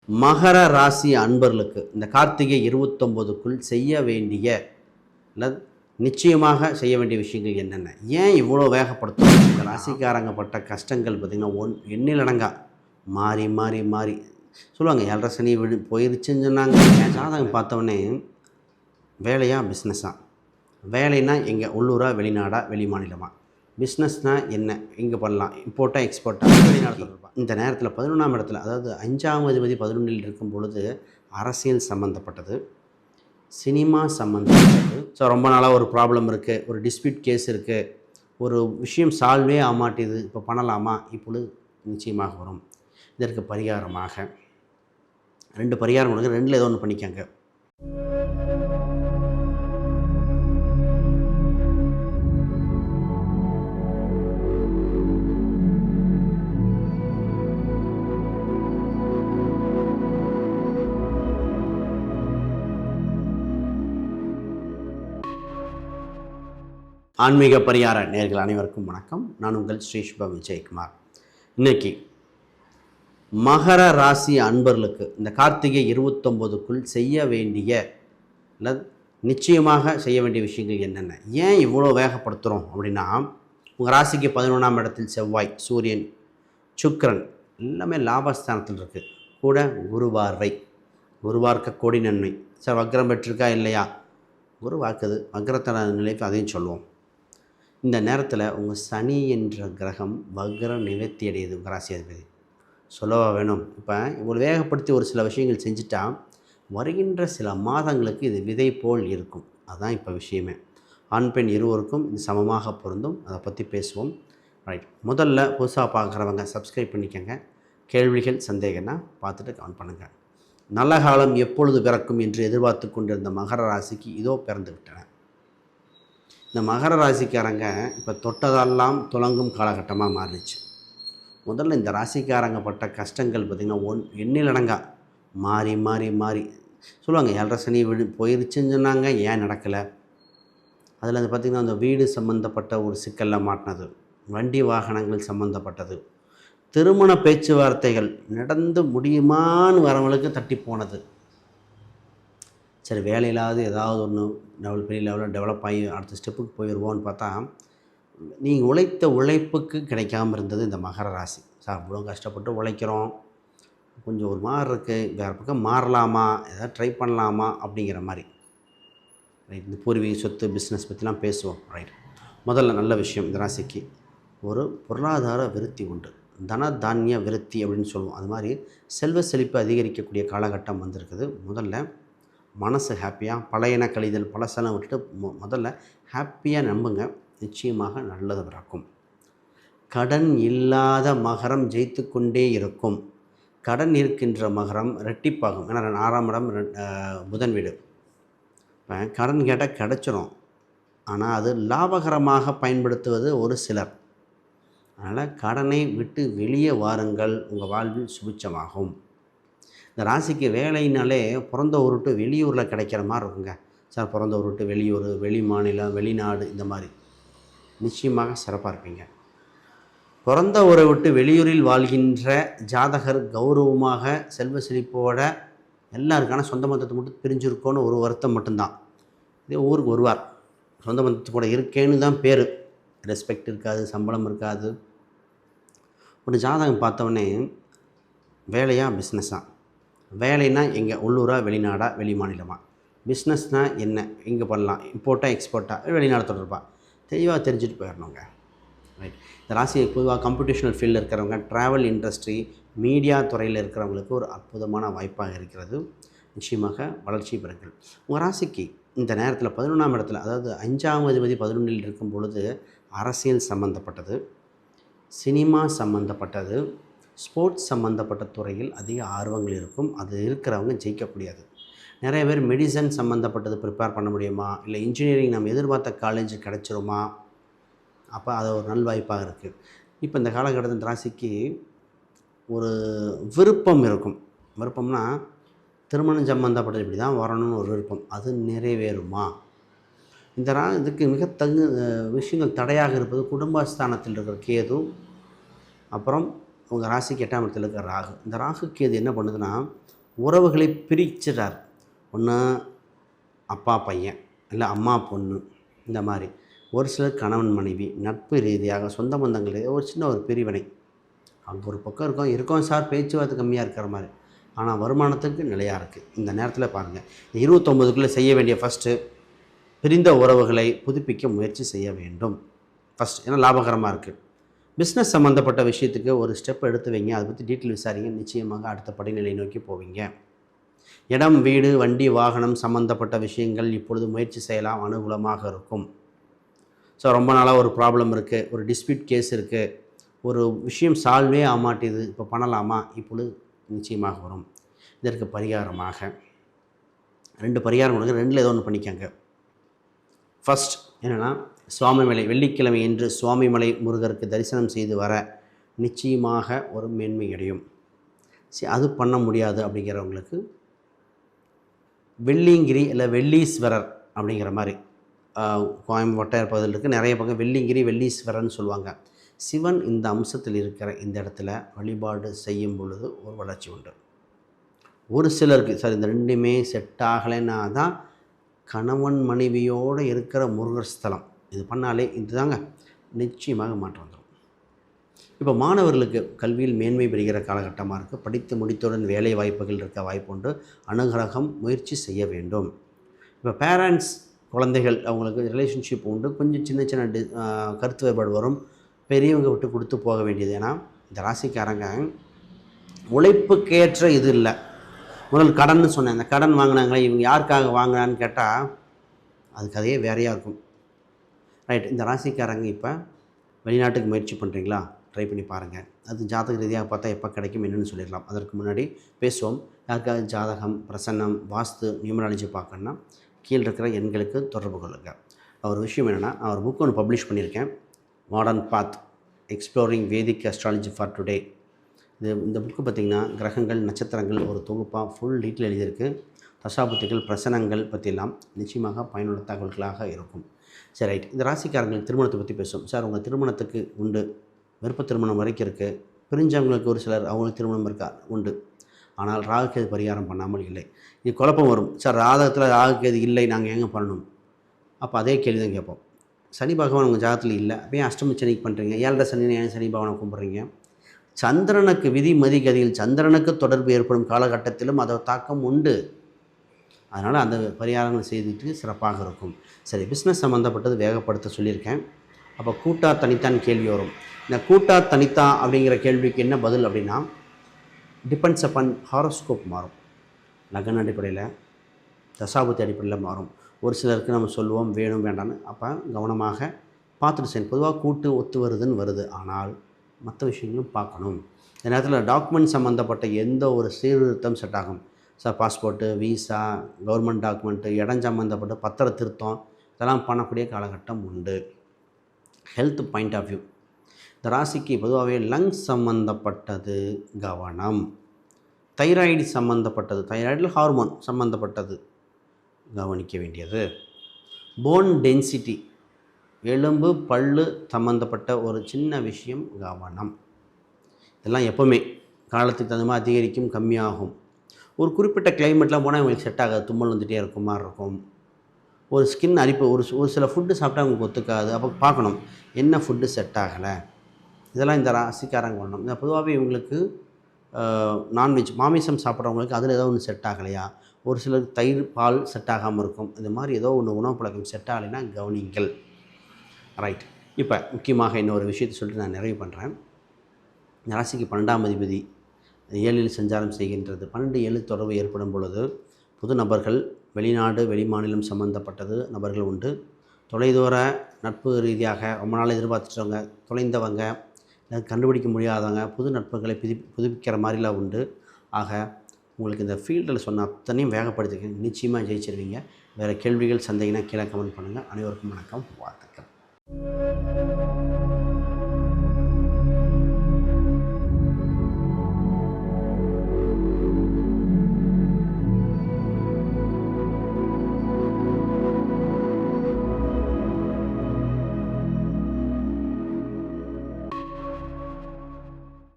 மகர ராசி அன்பர்களுக்கு இந்த கார்த்திகை 29க்குள் செய்ய வேண்டிய இல்லை நிச்சயமாக செய்ய வேண்டிய விஷயங்கள் என்னென்ன, ஏன் இவ்வளோ வேகப்படுத்தும்? இந்த ராசிக்காரங்க பட்ட கஷ்டங்கள் பார்த்திங்கன்னா எண்ணிலடங்கா மாறி மாறி மாறி சொல்லுவாங்க. 7.5 சனி போயிருச்சுன்னு சொன்னாங்க. என் ஜாதகம் பார்த்தவொடனே வேலையா பிஸ்னஸாக, வேலைனா எங்கே, உள்ளூரா வெளிநாடா வெளி மாநிலமா, பிஸ்னஸ்னால் என்ன, இங்கே பண்ணலாம், இம்போர்ட்டாக எக்ஸ்போர்ட்டாக வெளிநாட்டில் இருப்பான். இந்த நேரத்தில் 11ஆம் இடத்துல, அதாவது 5ஆம் அதிபதி 11ல் இருக்கும் பொழுது அரசியல் சம்மந்தப்பட்டது, சினிமா சம்மந்தப்பட்டது. ஸோ ரொம்ப நாளாக ஒரு ப்ராப்ளம் இருக்குது, ஒரு டிஸ்பியூட் கேஸ் இருக்குது, ஒரு விஷயம் சால்வே ஆமாட்டிது, இப்போ பண்ணலாமா, இப்பொழுது நிச்சயமாக வரும். இதற்கு பரிகாரமாக 2 பரிகாரம் கொடுங்க, 2ல் ஏதோ ஒன்று பண்ணிக்கங்க. ஆன்மீக பரிகார நேயர்கள் அனைவருக்கும் வணக்கம். நான் உங்கள் ஸ்ரீ சுப விஜயகுமார். இன்னைக்கு மகர ராசி அன்பர்களுக்கு இந்த கார்த்திகை 29க்குள் செய்ய வேண்டிய இல்லை நிச்சயமாக செய்ய வேண்டிய விஷயங்கள் என்னென்ன, ஏன் இவ்வளோ வேகப்படுத்துகிறோம் அப்படின்னா, உங்கள் ராசிக்கு 11ஆம் இடத்தில் செவ்வாய், சூரியன், சுக்கிரன் எல்லாமே லாபஸ்தானத்தில் இருக்குது. கூட குருவார்வை, குருவார்க்க கோடி நன்மை. சார் வக்ரம் பெற்றிருக்கா இல்லையா? குரு வாக்குது, வக்ரத்தன நிலைக்கு அதையும் சொல்லுவோம். இந்த நேரத்தில் உங்கள் சனி என்ற கிரகம் வக்ர நிவர்த்தி அடையுது. உங்கள் ராசி அதிபதி சொல்லவா வேணும்? இப்போ இவ்வளோ வேகப்படுத்தி ஒரு சில விஷயங்கள் செஞ்சுட்டா வருகின்ற சில மாதங்களுக்கு இது விதை போல் இருக்கும். அதுதான் இப்போ விஷயமே. ஆண் பெண் இருவருக்கும் இது சமமாக பொருந்தும். அதை பற்றி பேசுவோம். ரைட், முதல்ல புதுசாக பார்க்குறவங்க சப்ஸ்கிரைப் பண்ணிக்கோங்க. கேள்விகள் சந்தேகம்னா பார்த்துட்டு கமெண்ட் பண்ணுங்கள். நல்ல காலம் எப்பொழுது பிறக்கும் என்று எதிர்பார்த்து கொண்டிருந்த மகர ராசிக்கு இதோ பிறந்து விட்டன. இந்த மகர ராசிக்காரங்க இப்போ தொட்டதெல்லாம் துலங்கும் காலகட்டமாக மாறிடுச்சு. முதல்ல இந்த ராசிக்காரங்க பட்ட கஷ்டங்கள் பார்த்திங்கன்னா எண்ணிலடங்கா மாறி மாறி மாறி சொல்லுவாங்க. 7.5 சனி போயிருச்சுன்னு சொன்னாங்க, ஏன் நடக்கலை? அதில் அது பார்த்திங்கன்னா அந்த வீடு சம்மந்தப்பட்ட ஒரு சிக்கலில் மாட்டினது, வண்டி வாகனங்கள் சம்மந்தப்பட்டது, திருமண பேச்சுவார்த்தைகள் நடந்து முடியுமான்னு வரவங்களுக்கு தட்டி போனது. சரி, வேலையில்லாத ஏதாவது ஒன்று பெரிய லெவலில் டெவலப் ஆகி அடுத்த ஸ்டெப்புக்கு போயிடுவோன்னு பார்த்தா, நீங்கள் உழைத்த உழைப்புக்கு கிடைக்காமல் இருந்தது இந்த மகர ராசி. சார் அவ்வளோ கஷ்டப்பட்டு உழைக்கிறோம், கொஞ்சம் ஒரு மாதிரி இருக்குது, வேறு பக்கம் மாறலாமா, எதாவது ட்ரை பண்ணலாமா அப்படிங்கிற மாதிரி. ரைட், இந்த பூர்வீக சொத்து பிஸ்னஸ் பற்றிலாம் பேசுவோம். ரைட், முதல்ல நல்ல விஷயம், இந்த ராசிக்கு ஒரு பொருளாதார விருத்தி உண்டு. தன தானிய விருத்தி அப்படின்னு சொல்லுவோம். அது மாதிரி செல்வ செழிப்பு அதிகரிக்கக்கூடிய காலகட்டம் வந்திருக்குது. முதல்ல மனசு ஹாப்பியாக, பழையன கழிதல் பழசெல்லாம் விட்டுட்டு முதல்ல ஹாப்பியாக நம்புங்க, நிச்சயமாக நல்லது பிறக்கும். கடன் இல்லாத மகரம் ஜெயித்து கொண்டே இருக்கும். கடன் இருக்கின்ற மகரம் ரெட்டிப்பாகும். ஏன்னா 6ஆம் இடம் புதன் வீடு. இப்போ கடன் கேட்டால் கிடச்சிரும், ஆனால் அது லாபகரமாக பயன்படுத்துவது ஒரு சிலர். அதனால் கடனை விட்டு வெளியே வாருங்கள், உங்கள் வாழ்வில் சுபிட்சமாகும். இந்த ராசிக்கு வேலைனாலே பிறந்த ஊர் விட்டு வெளியூரில் கிடைக்கிற மாதிரி இருக்குங்க. சார் பிறந்த ஊர் விட்டு வெளியூர், வெளி மாநிலம், வெளிநாடு, இந்த மாதிரி நிச்சயமாக சிறப்பாக இருப்பீங்க. பிறந்த ஊரை விட்டு வெளியூரில் வாழ்கின்ற ஜாதகர் கௌரவமாக செல்வ செழிப்போட எல்லாருக்கான சொந்த பந்தத்தை மட்டும் பிரிஞ்சிருக்கோன்னு ஒரு வருத்தம் மட்டும்தான். இதே ஊருக்கு வருவார், சொந்த பந்தத்து கூட இருக்கேன்னு தான் பேர், ரெஸ்பெக்ட் இருக்காது, சம்பளம் இருக்காது. ஒரு ஜாதகம் பார்த்தவொடனே வேலையா பிஸ்னஸாக, வேலைனா எங்கே, உள்ளூரா வெளிநாடா வெளி மாநிலமா, பிஸ்னஸ்னால் என்ன, இங்கே பண்ணலாம், இம்போர்ட்டாக எக்ஸ்போர்ட்டாக வெளிநாடு தொடர்பாக தெளிவாக தெரிஞ்சுட்டு போயிடணுங்க. ரைட், இந்த ராசி பொதுவாக கம்ப்யூட்டேஷனல் ஃபீல்டில் இருக்கிறவங்க, ட்ராவல் இண்டஸ்ட்ரி, மீடியா துறையில் இருக்கிறவங்களுக்கு ஒரு அற்புதமான வாய்ப்பாக இருக்கிறது. நிச்சயமாக வளர்ச்சி பெறுங்கள். உங்கள் ராசிக்கு இந்த நேரத்தில் 11ஆம் இடத்துல, அதாவது 5ஆம் அதிபதி 11ல் இருக்கும் பொழுது அரசியல் சம்மந்தப்பட்டது, சினிமா சம்மந்தப்பட்டது, ஸ்போர்ட்ஸ் சம்மந்தப்பட்ட துறையில் அதிக ஆர்வங்கள் இருக்கும். அது இருக்கிறவங்க ஜெயிக்கக்கூடியது. நிறைய பேர் மெடிசன் சம்மந்தப்பட்டது ப்ரிப்பேர் பண்ண முடியுமா, இல்லை இன்ஜினியரிங் நம்ம எதிர்பார்த்த காலேஜ் கிடச்சிருமா, அப்போ அது ஒரு நல்வாய்ப்பாக இருக்குது. இப்போ இந்த காலகட்டத்தில் ராசிக்கு ஒரு விருப்பம் இருக்கும். விருப்பம்னா திருமணம் சம்மந்தப்பட்டது இப்படி தான் வரணும்னு ஒரு விருப்பம், அது நிறைவேறுமா? இந்த இதுக்கு மிக விஷயங்கள் தடையாக இருப்பது குடும்பஸ்தானத்தில் இருக்கிற கேது, அப்புறம் உங்கள் ராசிக்கு 8ஆம் இடத்தில் இருக்கிற ராகு. இந்த ராகு கேது என்ன பண்ணுதுன்னா, உறவுகளை பிரிச்சிடார். ஒன்று அப்பா பையன், இல்லை அம்மா பொண்ணு, இந்த மாதிரி. ஒரு சிலர் கணவன் மனைவி, நட்பு ரீதியாக, சொந்த பந்தங்கள் ரீதியாக ஒரு சின்ன ஒரு பிரிவினை. அங்கே ஒரு பக்கம் இருக்கோம் சார், பேச்சுவார்த்தை கம்மியாக இருக்கிற மாதிரி, ஆனால் வருமானத்துக்கு நிலையாக இருக்குது. இந்த நேரத்தில் பாருங்கள், 29க்குள்ளே செய்ய வேண்டிய ஃபஸ்ட்டு, பிரிந்த உறவுகளை புதுப்பிக்க முயற்சி செய்ய வேண்டும் ஃபஸ்ட். ஏன்னா லாபகரமாக இருக்குது. பிஸ்னஸ் சம்மந்தப்பட்ட விஷயத்துக்கு ஒரு ஸ்டெப் எடுத்து வைங்க, அதை பற்றி டீட்டெயில் விசாரிங்க, நிச்சயமாக அடுத்த படிநிலை நோக்கி போவீங்க. இடம், வீடு, வண்டி, வாகனம் சம்மந்தப்பட்ட விஷயங்கள் இப்பொழுது முயற்சி செய்யலாம், அனுகூலமாக இருக்கும். ஸோ ரொம்ப நாளாக ஒரு ப்ராப்ளம் இருக்குது, ஒரு டிஸ்பியூட் கேஸ் இருக்குது, ஒரு விஷயம் சால்வே ஆமாட்டிது, இப்போ பண்ணலாமா, இப்பொழுது நிச்சயமாக வரும். இதற்கு பரிகாரமாக 2 பரிகாரம் கொடுங்க, 2ல் ஏதோ ஒன்று பண்ணிக்கங்க. ஃபஸ்ட் என்னென்னா, சுவாமிமலை வெள்ளிக்கிழமை என்று சுவாமிமலை முருகருக்கு தரிசனம் செய்து வர நிச்சயமாக ஒரு மேன்மை அடையும். சரி, அது பண்ண முடியாது அப்படிங்கிறவங்களுக்கு வெள்ளிங்கிரி இல்லை வெள்ளீஸ்வரர் அப்படிங்கிற மாதிரி கோயம்புத்தூர் பகுதியில் இருக்குது, நிறைய பக்கம் வெள்ளிங்கிரி வெள்ளீஸ்வரர்னு சொல்லுவாங்க. சிவன் இந்த அம்சத்தில் இருக்கிற இந்த இடத்துல வழிபாடு செய்யும் பொழுது ஒரு வளர்ச்சி உண்டு. ஒரு சிலருக்கு சார் இந்த 2மே செட் ஆகலைன்னா தான் கணவன் மனைவியோடு இருக்கிற முருகர் ஸ்தலம் இது பண்ணாலே இதுதாங்க நிச்சயமாக மாற்றம் வந்துடும். இப்போ மாணவர்களுக்கு கல்வியில் மேன்மை பெறுகிற காலகட்டமாக இருக்குது. படித்து முடித்தவுடன் வேலை வாய்ப்புகள் இருக்க வாய்ப்புண்டு. அனுகிரகம் முயற்சி செய்ய வேண்டும். இப்போ பேரண்ட்ஸ் குழந்தைகள் அவங்களுக்கு ரிலேஷன்ஷிப் உண்டு, கொஞ்சம் சின்ன சின்ன கருத்து வேறுபாடு வரும், பெரியவங்க விட்டு கொடுத்து போக வேண்டியது. ஏன்னா இந்த ராசிக்காரங்க உழைப்புக்கேற்ற இது இல்லை. முதல் கடன் சொன்னேன், அந்த கடன் வாங்கினாங்களே இவங்க யாருக்காக வாங்கினான்னு கேட்டால் அது கதையே வேறையாக இருக்கும். ரைட், இந்த ராசிக்காரங்க இப்போ வெளிநாட்டுக்கு முயற்சி பண்ணுறீங்களா, ட்ரை பண்ணி பாருங்கள். அது ஜாதக ரீதியாக பார்த்தா எப்போ கிடைக்கும் என்னென்னு சொல்லிடலாம். அதற்கு முன்னாடி பேசுவோம். யாருக்காவது ஜாதகம், பிரசன்னம், வாஸ்து, நியூமராலஜி பார்க்கணுன்னா கீழே இருக்கிற எண்களுக்கு தொடர்பு கொள்ளுங்கள். ஒரு விஷயம் என்னென்னா, நான் ஒரு புக் ஒன்று பப்ளிஷ் பண்ணியிருக்கேன், modern path exploring Vedic astrology for today. இந்த புக்கு பார்த்திங்கன்னா கிரகங்கள், நட்சத்திரங்கள் ஒரு தொகுப்பாக ஃபுல் டீட்டெயில் எழுதியிருக்கு. தசாபுத்திகள், பிரசனங்கள் பற்றிலாம் நிச்சயமாக பயனுள்ள தகவல்களாக இருக்கும். சரி, ரைட். இந்த ராசிக்காரங்களுக்கு திருமணத்தை பற்றி பேசுவோம். சார் உங்கள் திருமணத்துக்கு உண்டு, விருப்ப திருமணம் வரைக்கும் இருக்குது, பிரிஞ்சவங்களுக்கு ஒரு சிலர் அவங்களுக்கு திருமணம் இருக்கா உண்டு, ஆனால் ராகுகேது பரிகாரம் பண்ணாமல் இல்லை. இது குழப்பம் வரும். சார் ராதகத்தில் ராகுகேது இல்லை, நாங்கள் எங்கே பண்ணணும்? அப்போ அதே கேள்வி தான் கேட்போம். சனி பகவான் உங்கள் ஜாதகத்தில் இல்லை, அப்போ ஏன் அஷ்டமி சனிக்கு பண்ணுறீங்க? 7.5 சனி ஏன் சனி பகவானை கும்பிட்றீங்க? சந்திரனுக்கு விதி மதிகதியில் சந்திரனுக்கு தொடர்பு ஏற்படும் காலகட்டத்திலும் அதோட தாக்கம் உண்டு. அதனால் அந்த பரிகாரங்கள் செய்துட்டு சிறப்பாக இருக்கும். சரி, பிஸ்னஸ் சம்மந்தப்பட்டது வேகப்படுத்த சொல்லியிருக்கேன். அப்போ கூட்டா தனித்தான் கேள்வி வரும். இந்த கூட்டா தனித்தா அப்படிங்கிற கேள்விக்கு என்ன பதில் அப்படின்னா, டிபெண்ட்ஸ் அப்பான் ஹாரோஸ்கோப் மாறும். லக்ன அடிப்படையில், தசாபுத்தி அடிப்படையில் மாறும். ஒரு சிலருக்கு நம்ம சொல்லுவோம் வேணும் வேண்டான்னு, அப்போ கவனமாக பார்த்துட்டு செய்யணும். பொதுவாக கூட்டு ஒத்து வருதுன்னு வருது, ஆனால் மற்ற விஷயங்களும் பார்க்கணும். இந்த நேரத்தில் டாக்குமெண்ட் சம்மந்தப்பட்ட எந்த ஒரு சீர்திருத்தம் செட் ஆகும். Sir passport, visa, government document, இடம் சம்மந்தப்பட்ட பத்திர திருத்தம் இதெல்லாம் பண்ணக்கூடிய காலகட்டம் உண்டு. ஹெல்த் பாயிண்ட் ஆஃப் வியூ, இந்த ராசிக்கு பொதுவாகவே லங்ஸ் சம்மந்தப்பட்டது கவனம். தைராய்டு சம்மந்தப்பட்டது, தைராய்டில் ஹார்மோன் சம்மந்தப்பட்டது கவனிக்க வேண்டியது. போன் டென்சிட்டி, எலும்பு பல்லு சம்மந்தப்பட்ட ஒரு சின்ன விஷயம் கவனம். இதெல்லாம் எப்போவுமே காலத்துக்கு தகுந்த மாதிரி அதிகரிக்கும், கம்மியாகும். ஒரு குறிப்பிட்ட கிளைமேட்லாம் போனால் இவங்களுக்கு செட் ஆகாது, தும்மல் வந்துகிட்டே இருக்கும் மாதிரி இருக்கும். ஒரு ஸ்கின் அரிப்பு, ஒரு சில ஃபுட்டு சாப்பிட்டா அவங்களுக்கு ஒத்துக்காது. அப்போ பார்க்கணும் என்ன ஃபுட்டு செட் ஆகலை. இதெல்லாம் இந்த ராசிக்காரங்க பண்ணணும். இந்த பொதுவாகவே இவங்களுக்கு நான்வெஜ் மாமிசம் சாப்பிட்றவங்களுக்கு அதில் ஏதோ ஒன்று செட் ஆகலையா, ஒரு சிலருக்கு தயிர் பால் செட் ஆகாமல் இருக்கும். இந்த மாதிரி ஏதோ ஒன்று உணவு பழக்கம் செட் ஆகலைன்னா கவனிங்கள். ரைட், இப்போ முக்கியமாக இன்னொரு விஷயத்தை சொல்லிட்டு நான் நிறைவு பண்ணுறேன். ராசிக்கு 12ஆம் அதிபதி 7ல் சஞ்சாரம் செய்கின்றது. 12-7 தொடர்பு ஏற்படும் பொழுது புது நபர்கள், வெளிநாடு வெளிமாநிலம் சம்மந்தப்பட்டது நபர்கள் உண்டு. தொலைதூர நட்பு ரீதியாக ரொம்ப நாள் எதிர்பார்த்துட்டவங்க, தொலைந்தவங்க, கண்டுபிடிக்க முடியாதவங்க, புது நட்புகளை புதுப்பிக்கிற மாதிரிலாம் உண்டு. ஆக உங்களுக்கு இந்த ஃபீல்டில் சொன்ன அத்தனையும் வேகப்படுத்திக்க, நிச்சயமாக ஜெயிச்சிருவீங்க. வேறு கேள்விகள் சந்தேகம்னா கீழே கமெண்ட் பண்ணுங்கள். அனைவருக்கும் வணக்கம், வாழ்த்துக்கள்.